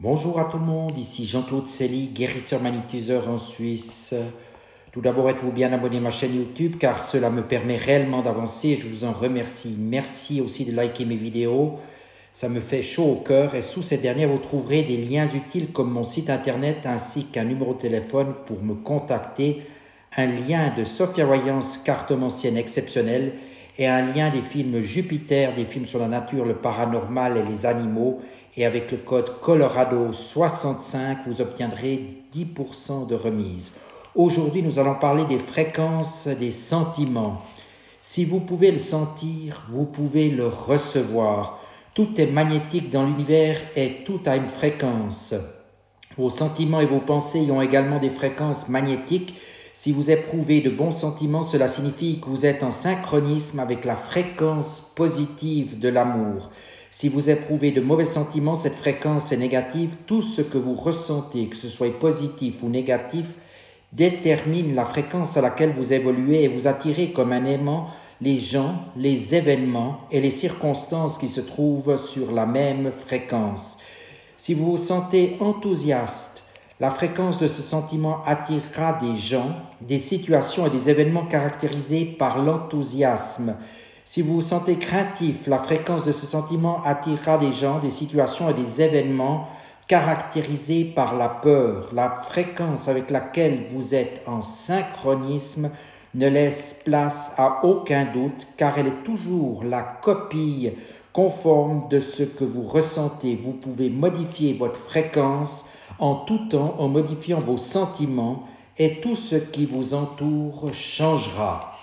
Bonjour à tout le monde, ici Jean-Claude Célie, guérisseur magnétiseur en Suisse. Tout d'abord, êtes-vous bien abonné à ma chaîne YouTube car cela me permet réellement d'avancer et je vous en remercie. Merci aussi de liker mes vidéos, ça me fait chaud au cœur et sous ces dernières vous trouverez des liens utiles comme mon site internet ainsi qu'un numéro de téléphone pour me contacter, un lien de Sophia Voyance cartomancienne exceptionnelle et un lien des films Jupiter, des films sur la nature, le paranormal et les animaux. Et avec le code Colorado65, vous obtiendrez 10% de remise. Aujourd'hui, nous allons parler des fréquences des sentiments. Si vous pouvez le sentir, vous pouvez le recevoir. Tout est magnétique dans l'univers et tout a une fréquence. Vos sentiments et vos pensées ont également des fréquences magnétiques. Si vous éprouvez de bons sentiments, cela signifie que vous êtes en synchronisme avec la fréquence positive de l'amour. Si vous éprouvez de mauvais sentiments, cette fréquence est négative. Tout ce que vous ressentez, que ce soit positif ou négatif, détermine la fréquence à laquelle vous évoluez et vous attirez comme un aimant les gens, les événements et les circonstances qui se trouvent sur la même fréquence. Si vous vous sentez enthousiaste, la fréquence de ce sentiment attirera des gens, des situations et des événements caractérisés par l'enthousiasme. Si vous vous sentez craintif, la fréquence de ce sentiment attirera des gens, des situations et des événements caractérisés par la peur. La fréquence avec laquelle vous êtes en synchronisme ne laisse place à aucun doute car elle est toujours la copie conforme de ce que vous ressentez. Vous pouvez modifier votre fréquence en tout temps en modifiant vos sentiments et tout ce qui vous entoure changera.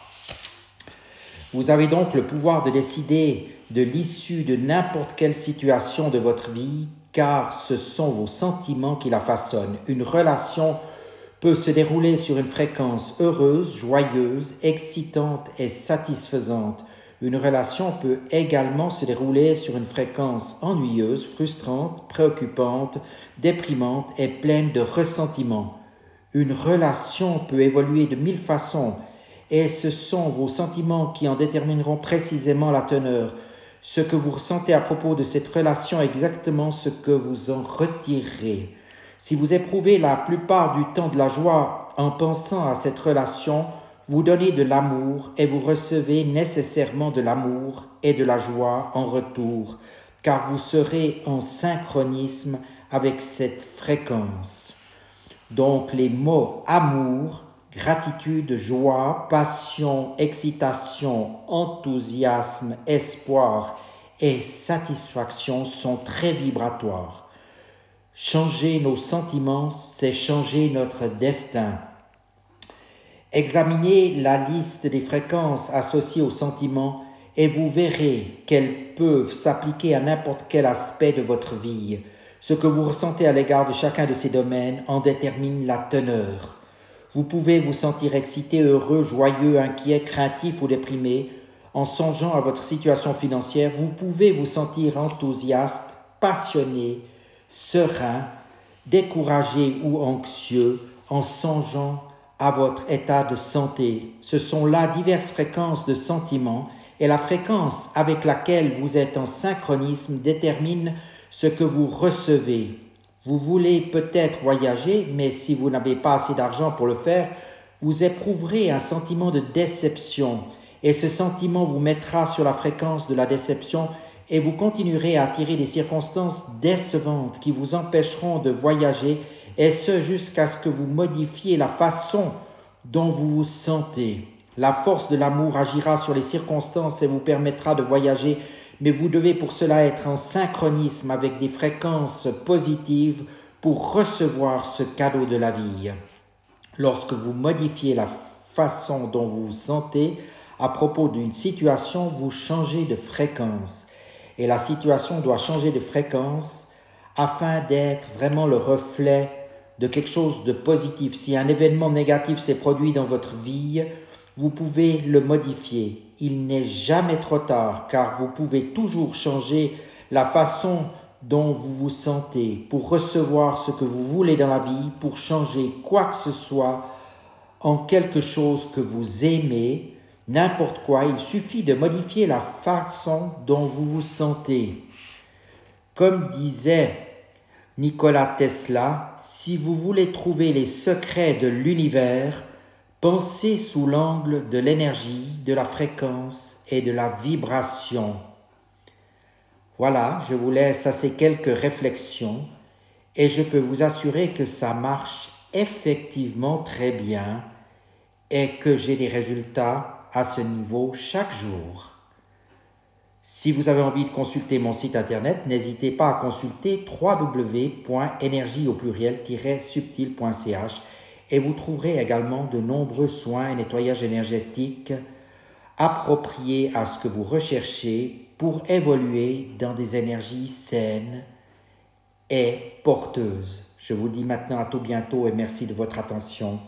Vous avez donc le pouvoir de décider de l'issue de n'importe quelle situation de votre vie, car ce sont vos sentiments qui la façonnent. Une relation peut se dérouler sur une fréquence heureuse, joyeuse, excitante et satisfaisante. Une relation peut également se dérouler sur une fréquence ennuyeuse, frustrante, préoccupante, déprimante et pleine de ressentiment. Une relation peut évoluer de 1000 façons, et ce sont vos sentiments qui en détermineront précisément la teneur. Ce que vous ressentez à propos de cette relation est exactement ce que vous en retirez. Si vous éprouvez la plupart du temps de la joie en pensant à cette relation, vous donnez de l'amour et vous recevez nécessairement de l'amour et de la joie en retour, car vous serez en synchronisme avec cette fréquence. Donc les mots amour, gratitude, joie, passion, excitation, enthousiasme, espoir et satisfaction sont très vibratoires. Changer nos sentiments, c'est changer notre destin. Examinez la liste des fréquences associées aux sentiments et vous verrez qu'elles peuvent s'appliquer à n'importe quel aspect de votre vie. Ce que vous ressentez à l'égard de chacun de ces domaines en détermine la teneur. Vous pouvez vous sentir excité, heureux, joyeux, inquiet, craintif ou déprimé. En songeant à votre situation financière, vous pouvez vous sentir enthousiaste, passionné, serein, découragé ou anxieux en songeant à votre état de santé. Ce sont là diverses fréquences de sentiments et la fréquence avec laquelle vous êtes en synchronisme détermine ce que vous recevez. Vous voulez peut-être voyager, mais si vous n'avez pas assez d'argent pour le faire, vous éprouverez un sentiment de déception. Et ce sentiment vous mettra sur la fréquence de la déception et vous continuerez à attirer des circonstances décevantes qui vous empêcheront de voyager, et ce jusqu'à ce que vous modifiez la façon dont vous vous sentez. La force de l'amour agira sur les circonstances et vous permettra de voyager, mais vous devez pour cela être en synchronisme avec des fréquences positives pour recevoir ce cadeau de la vie. Lorsque vous modifiez la façon dont vous vous sentez à propos d'une situation, vous changez de fréquence. Et la situation doit changer de fréquence afin d'être vraiment le reflet de quelque chose de positif. Si un événement négatif s'est produit dans votre vie, vous pouvez le modifier. Il n'est jamais trop tard car vous pouvez toujours changer la façon dont vous vous sentez pour recevoir ce que vous voulez dans la vie, pour changer quoi que ce soit en quelque chose que vous aimez, n'importe quoi. Il suffit de modifier la façon dont vous vous sentez. Comme disait Nikola Tesla, si vous voulez trouver les secrets de l'univers, pensez sous l'angle de l'énergie, de la fréquence et de la vibration. Voilà, je vous laisse à ces quelques réflexions et je peux vous assurer que ça marche effectivement très bien et que j'ai des résultats à ce niveau chaque jour. Si vous avez envie de consulter mon site internet, n'hésitez pas à consulter www.energie-subtil.ch et vous trouverez également de nombreux soins et nettoyages énergétiques appropriés à ce que vous recherchez pour évoluer dans des énergies saines et porteuses. Je vous dis maintenant à tout bientôt et merci de votre attention.